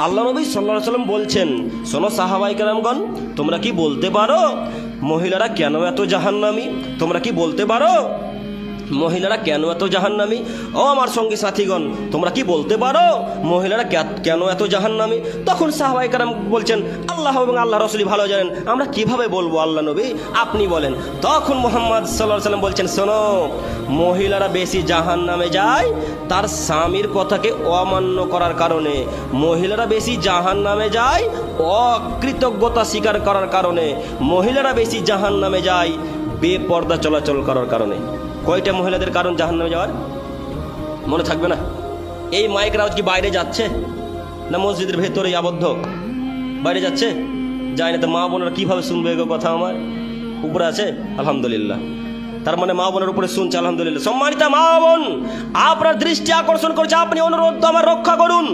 আল্লাহ নবী সাল্লাল্লাহু আলাইহি ওয়াসাল্লাম বলছেন, শোনো সাহাবায়ে কেরামগণ, তোমরা কি বলতে পারো মহিলারা কেন এত জাহান্নামী? তোমরা কি বলতে পারো মহিলারা কেন এত জাহান্নামী? ও আমার সঙ্গী সাথীগণ, তোমরা কি বলতে পারো মহিলারা কেন এত জাহান্নামী? তখন সাহাবায়ে কেরাম বলছেন, আল্লাহ এবং আল্লাহ রাসূলই ভালো জানেন, আমরা কিভাবে বলবো আল্লাহ নবী, আপনি বলেন। তখন মুহাম্মদ সাল্লাল্লাহু আলাইহি ওয়াসাল্লাম বলছেন, শোনো, মহিলারা বেশি জাহান্নামে যায় তার স্বামীর কথাকে অমান্য করার কারণে। মহিলারা বেশি জাহান্নামে যায় অকৃতজ্ঞতা স্বীকার করার কারণে। মহিলারা বেশি জাহান্নামে যায় বেপর্দা চলাচল করার কারণে। কয়টা মহিলাদের কারণ জাহান্নামে যাওয়ার মনে থাকবে না? এই মাইক আওয়াজ কি বাইরে যাচ্ছে না মসজিদের ভেতরেই আবদ্ধ? বাইরে যাচ্ছে? যায় না তো মা বোনেরা কীভাবে শুনবে এগো কথা? আমার উপরে আছে আলহামদুলিল্লাহ, তার মানে মা বোনের উপরে শুনছে আলহামদুলিল্লাহ। সম্মানিতা মা বোন, আপনার দৃষ্টি আকর্ষণ করছে, আপনি অনুরোধ আমার রক্ষা করুন।